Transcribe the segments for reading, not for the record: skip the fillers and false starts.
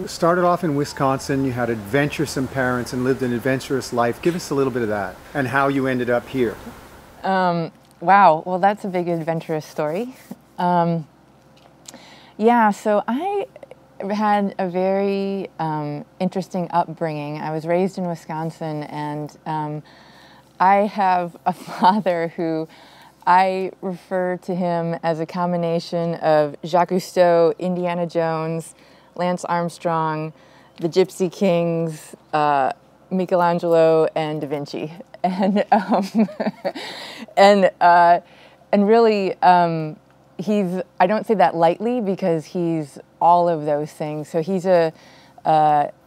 started off in Wisconsin, you had adventuresome parents and lived an adventurous life. Give us a little bit of that and how you ended up here. Wow, well that's a big adventurous story. Yeah, so I had a very interesting upbringing. I was raised in Wisconsin, and I have a father who I refer to him as a combination of Jacques Cousteau, Indiana Jones, Lance Armstrong, the Gypsy Kings, Michelangelo, and Da Vinci. And and really, I don't say that lightly because he's all of those things. So he's a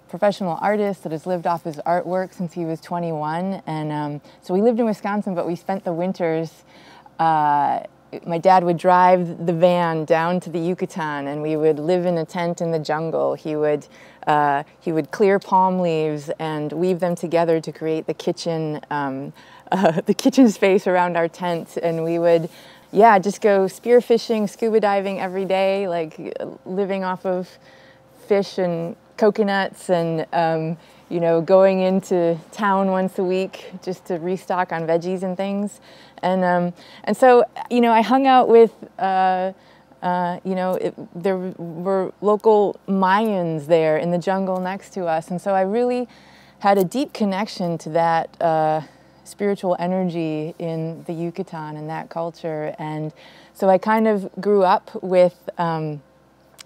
professional artist that has lived off his artwork since he was 21. And so we lived in Wisconsin, but we spent the winters, my dad would drive the van down to the Yucatan, and we would live in a tent in the jungle. He would clear palm leaves and weave them together to create the kitchen space around our tent. And we would, yeah, just go spearfishing, scuba diving every day, like living off of fish and coconuts, and you know, going into town once a week just to restock on veggies and things. And so, you know, I hung out with, you know, there were local Mayans there in the jungle next to us. And so I really had a deep connection to that spiritual energy in the Yucatan and that culture. And so I kind of grew up with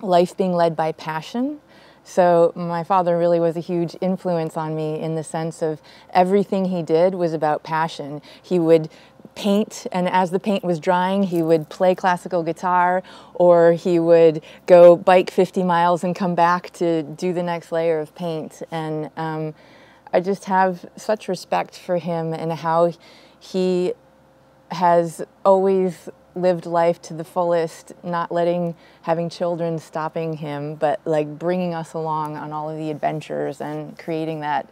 life being led by passion. So my father really was a huge influence on me in the sense of everything he did was about passion. He would paint, and as the paint was drying, he would play classical guitar, or he would go bike 50 miles and come back to do the next layer of paint. And I just have such respect for him and how he has always lived life to the fullest, not letting having children stopping him, but like bringing us along on all of the adventures and creating that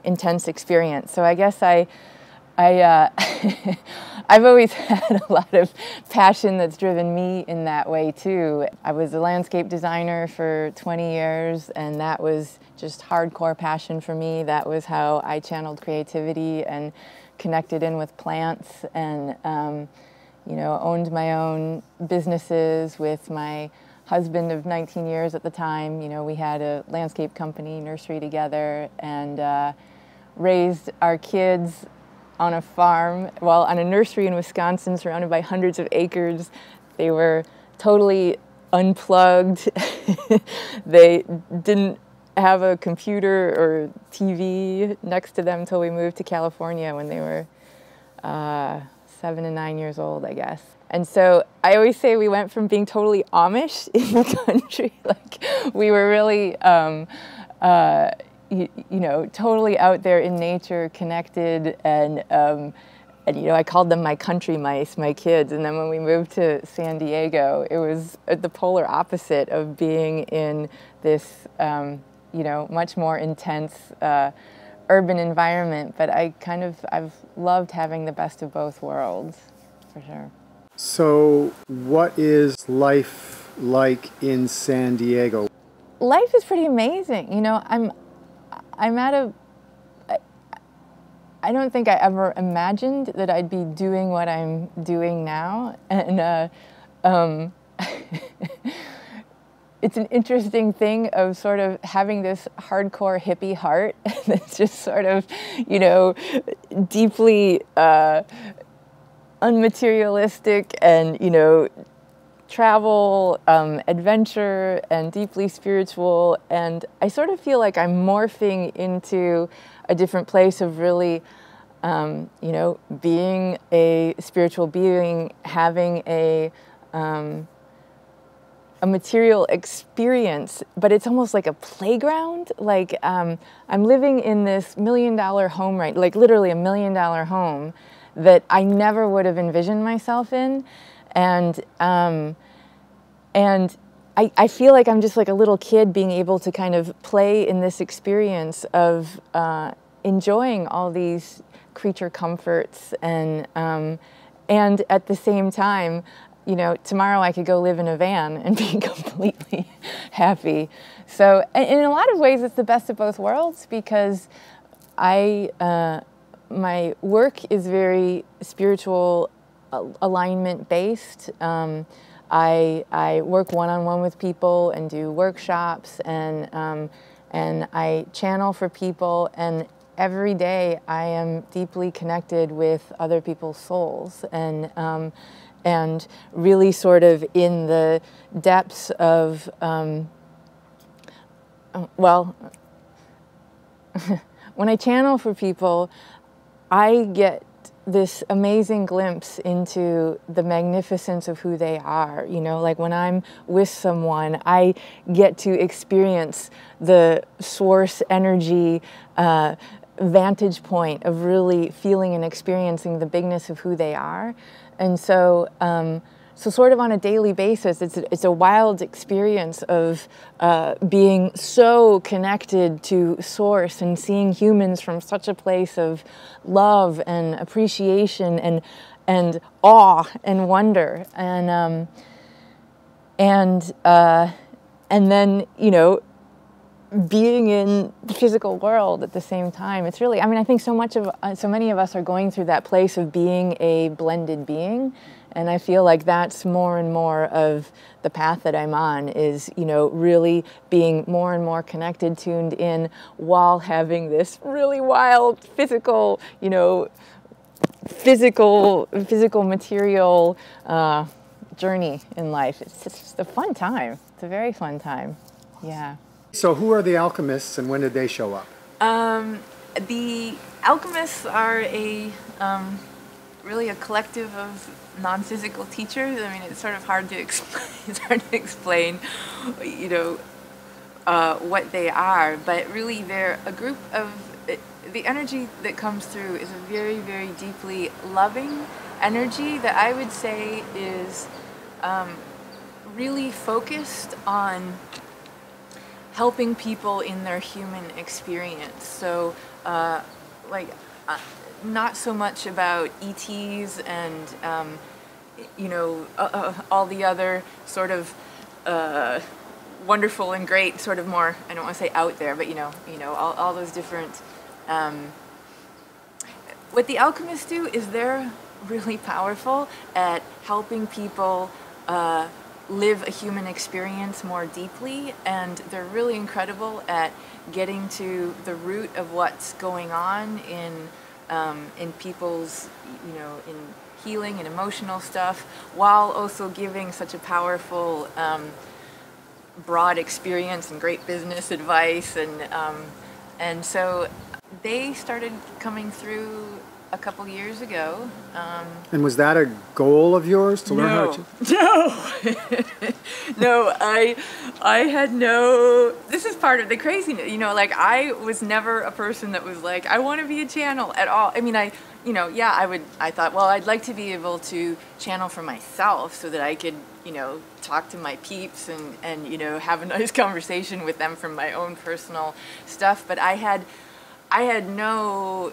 intense experience. So I guess I've always had a lot of passion that's driven me in that way too. I was a landscape designer for 20 years, and that was just hardcore passion for me. That was how I channeled creativity and connected in with plants, and you know, owned my own businesses with my husband of 19 years at the time. You know, we had a landscape company, nursery together, and raised our kids on a farm, well, on a nursery in Wisconsin surrounded by hundreds of acres. They were totally unplugged. They didn't have a computer or TV next to them until we moved to California when they were 7 and 9 years old, I guess. And so I always say we went from being totally Amish in the country, like we were really, you know, totally out there in nature, connected, and you know, I called them my country mice, my kids. And then when we moved to San Diego, it was the polar opposite of being in this, you know, much more intense urban environment. But I've loved having the best of both worlds, for sure. So what is life like in San Diego? Life is pretty amazing. You know, I'm at a, I don't think I ever imagined that I'd be doing what I'm doing now. And it's an interesting thing of sort of having this hardcore hippie heart that's just sort of, you know, deeply unmaterialistic and, you know, travel, adventure, and deeply spiritual. And I sort of feel like I'm morphing into a different place of really, you know, being a spiritual being, having a material experience, but it's almost like a playground. Like I'm living in this $1 million home, right? Like literally $1 million home that I never would have envisioned myself in. And I feel like I'm just like a little kid being able to kind of play in this experience of enjoying all these creature comforts, and at the same time, you know, tomorrow I could go live in a van and be completely happy. So in a lot of ways, it's the best of both worlds, because my work is very spiritual alignment based. I work one-on-one with people and do workshops, and I channel for people, and every day I am deeply connected with other people's souls, and really sort of in the depths of, well, when I channel for people, I get this amazing glimpse into the magnificence of who they are. You know, like when I'm with someone, I get to experience the source energy vantage point of really feeling and experiencing the bigness of who they are. And so, so sort of on a daily basis, it's a wild experience of being so connected to Source and seeing humans from such a place of love and appreciation and awe and wonder, and then, you know, being in the physical world at the same time. It's really, I mean, I think so many of us are going through that place of being a blended being. And I feel like that's more and more of the path that I'm on, is, you know, really being more and more connected, tuned in, while having this really wild physical, you know, physical material journey in life. It's just a fun time. It's a very fun time. Yeah. So who are the Alchemists, and when did they show up? The Alchemists are really a collective of non-physical teachers. I mean, it's sort of hard to explain. It's hard to explain, you know, what they are. But really, they're a group of. The energy that comes through is a very, very deeply loving energy that I would say is really focused on helping people in their human experience. So, not so much about ETs and, you know, all the other sort of wonderful and great, sort of more, I don't want to say out there, but you know, all those different. What the Alchemists do is they're really powerful at helping people live a human experience more deeply, and they're really incredible at getting to the root of what's going on in people's, you know, in healing and emotional stuff, while also giving such a powerful, broad experience and great business advice, and so they started coming through a couple years ago. And was that a goal of yours, to learn how to? No, no. I had no. This is part of the craziness, you know. Like, I was never a person that was like, I want to be a channel at all. I mean, I thought, well, I'd like to be able to channel for myself so that I could, you know, talk to my peeps and you know, have a nice conversation with them from my own personal stuff. But I had no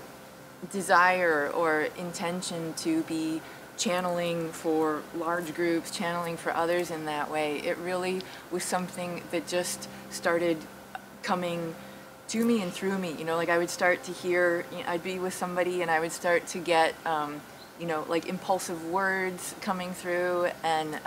desire or intention to be channeling for large groups, channeling for others in that way. It really was something that just started coming to me and through me. You know, like I would start to hear, you know, I'd be with somebody and I would start to get, you know, like impulsive words coming through, and,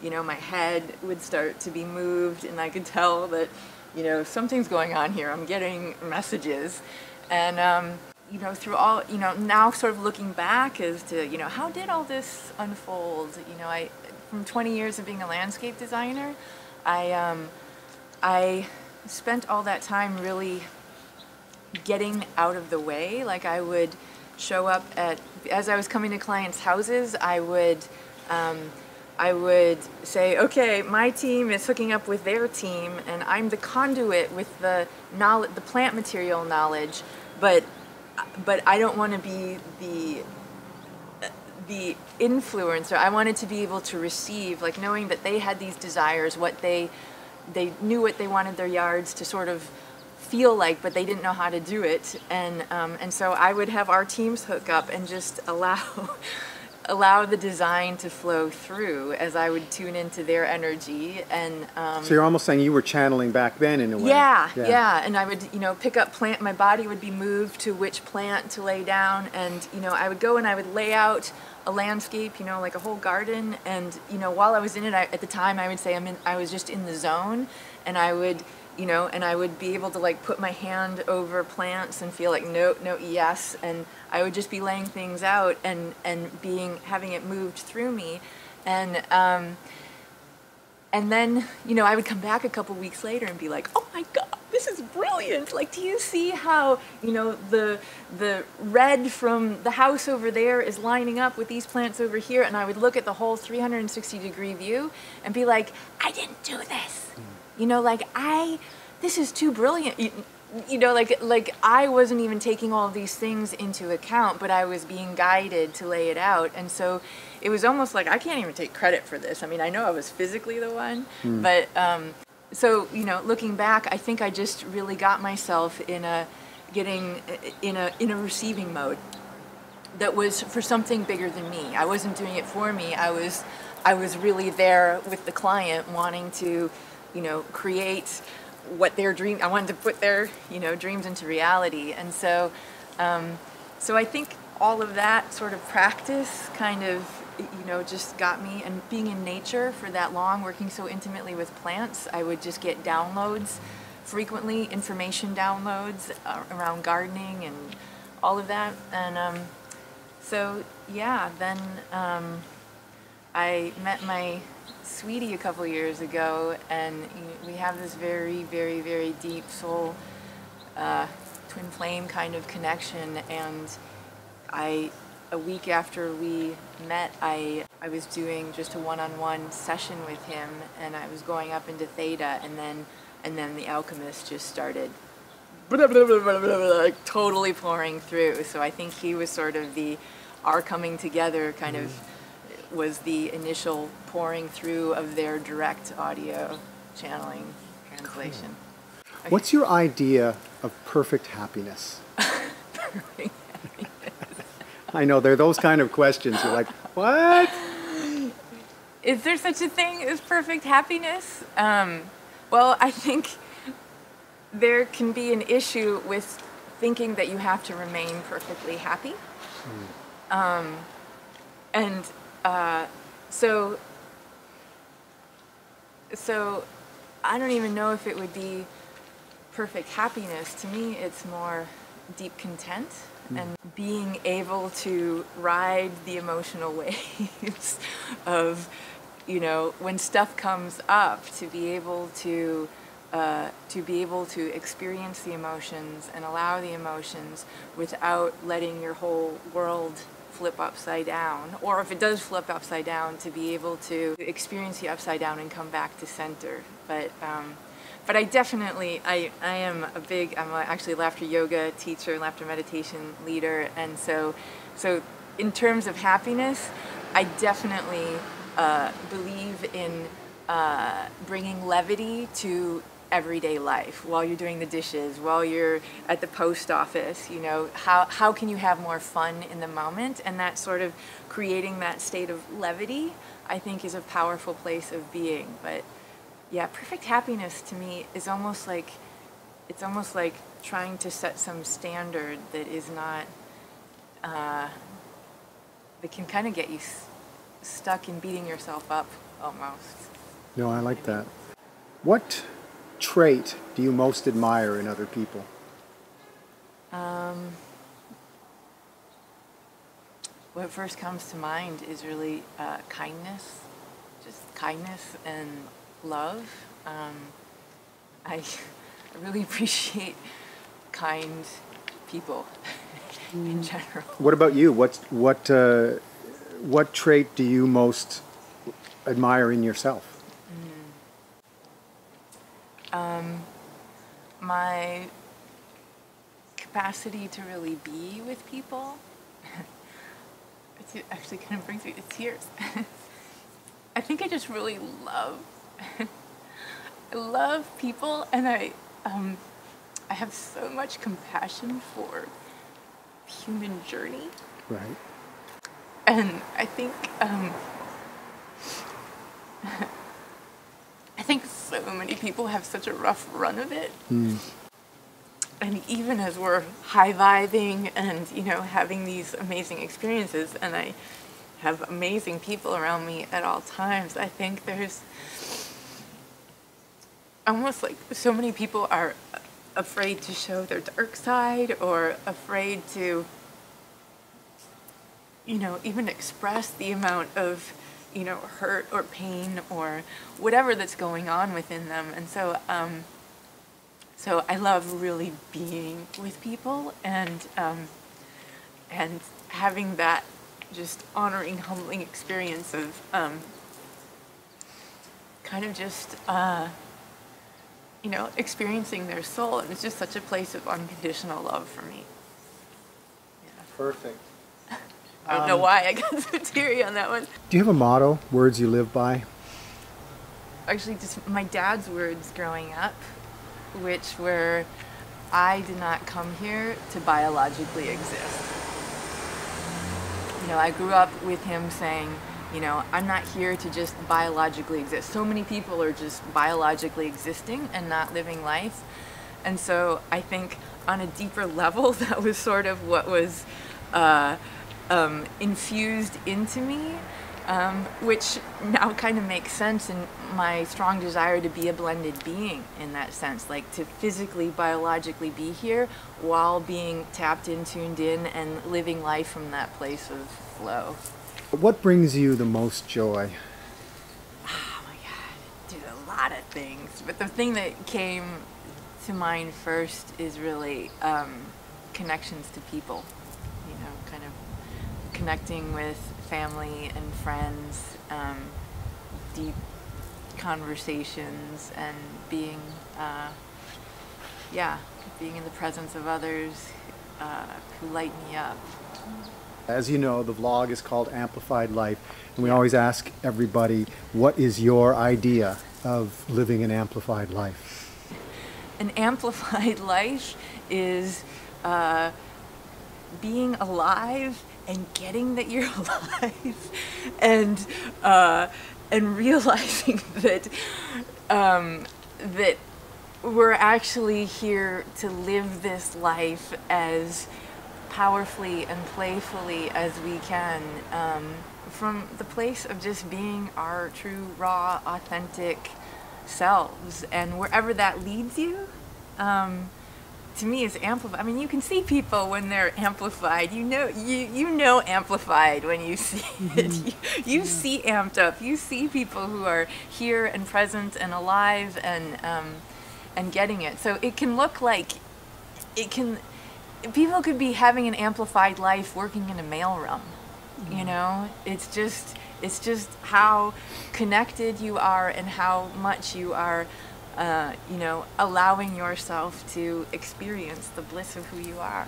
you know, my head would start to be moved, and I could tell that, you know, something's going on here. I'm getting messages. And, you know, through all, you know, now sort of looking back as to, you know, how did all this unfold? You know, from 20 years of being a landscape designer, I spent all that time really getting out of the way. Like, I would show up as I was coming to clients' houses, I would say, okay, my team is hooking up with their team, and I'm the conduit with the knowledge, the plant material knowledge, but I don't want to be the influencer. I wanted to be able to receive, like knowing that they had these desires, what they knew what they wanted their yards to sort of feel like, but they didn't know how to do it. And so I would have our teams hook up and just allow allow the design to flow through as I would tune into their energy. And so you're almost saying you were channeling back then in a way. Yeah. And I would, pick up plant. My body would be moved to which plant to lay down, and I would go and I would lay out a landscape, like a whole garden. And while I was in it, at the time I would say I was just in the zone, and I would. And I would be able to like put my hand over plants and feel like no, yes, and I would just be laying things out and having it moved through me, and then I would come back a couple weeks later and be like, oh my God, this is brilliant! Like, do you see how the red from the house over there is lining up with these plants over here? And I would look at the whole 360-degree view and be like, I didn't do this. This is too brilliant. Like I wasn't even taking all of these things into account, but I was being guided to lay it out. And so it was almost like I can't even take credit for this. I mean, I know I was physically the one, but so looking back, I think I just really got myself in a receiving mode that was for something bigger than me. I wasn't doing it for me. I was really there with the client, wanting to create what their dream. I wanted to put their, dreams into reality. And so, so I think all of that sort of practice kind of, just got me. And being in nature for that long, working so intimately with plants, I would just get downloads frequently, information downloads around gardening and all of that. And so, yeah, then I met my sweetie a couple years ago, and we have this very, very, very deep soul twin flame kind of connection. And a week after we met, I was doing just a one-on-one session with him, and I was going up into theta, and then the Alchemists just started like totally pouring through. So I think he was sort of our coming together kind of was the initial pouring through of their direct audio channeling translation. Cool. Okay. What's your idea of perfect happiness? Perfect happiness. I know, they're those kind of questions. You're like, what? Is there such a thing as perfect happiness? Well, I think there can be an issue with thinking that you have to remain perfectly happy. So I don't even know if it would be perfect happiness. To me, it's more deep content and being able to ride the emotional waves of, when stuff comes up, to be able to experience the emotions and allow the emotions without letting your whole world flip upside down, or if it does flip upside down, to be able to experience the upside down and come back to center. But I definitely, I'm actually a laughter yoga teacher, laughter meditation leader, and so in terms of happiness, I definitely believe in bringing levity to everyday life. While you're doing the dishes, while you're at the post office, how can you have more fun in the moment? And that sort of creating that state of levity, I think, is a powerful place of being. But yeah, perfect happiness to me is almost like trying to set some standard that is not that can kind of get you stuck in beating yourself up almost. No, I like that. What trait do you most admire in other people? What first comes to mind is really kindness, just kindness and love. I really appreciate kind people in general. What about you? What trait do you most admire in yourself? My capacity to really be with people. It actually kind of brings me to tears. I think I just really love I love people, and I have so much compassion for the human journey. Right. And I think so many people have such a rough run of it. And even as we're high-vibing and, you know, having these amazing experiences, and I have amazing people around me at all times, I think there's almost like so many people are afraid to show their dark side, or afraid to, you know, even express the amount of, you know, hurt or pain or whatever that's going on within them. And so so I love really being with people and having that just honoring, humbling experience of kind of just you know, experiencing their soul. And it's just such a place of unconditional love for me. Yeah. Perfect. I don't know why I got so teary on that one. Do you have a motto, words you live by? Actually, just my dad's words growing up, which were, I did not come here to biologically exist. You know, I grew up with him saying, you know, I'm not here to just biologically exist. So many people are just biologically existing and not living life. And so I think on a deeper level, that was sort of what was infused into me, which now kind of makes sense in my strong desire to be a blended being in that sense, like to physically, biologically be here while being tapped in, tuned in, and living life from that place of flow. What brings you the most joy? Oh my God, I do a lot of things, but the thing that came to mind first is really connections to people, you know, kind of connecting with family and friends, deep conversations, and being, being in the presence of others who light me up. As you know, the vlog is called Amplified Life, and we always ask everybody, what is your idea of living an amplified life? An amplified life is being alive and getting that you're alive, and realizing that that we're actually here to live this life as powerfully and playfully as we can, from the place of just being our true, raw, authentic selves, and wherever that leads you. To me, is amplified. I mean, you can see people when they're amplified. You know amplified when you see it. You see amped up. You see people who are here and present and alive and getting it. So it can look like people could be having an amplified life working in a mailroom. You know, it's just how connected you are and how much you are. You know, allowing yourself to experience the bliss of who you are.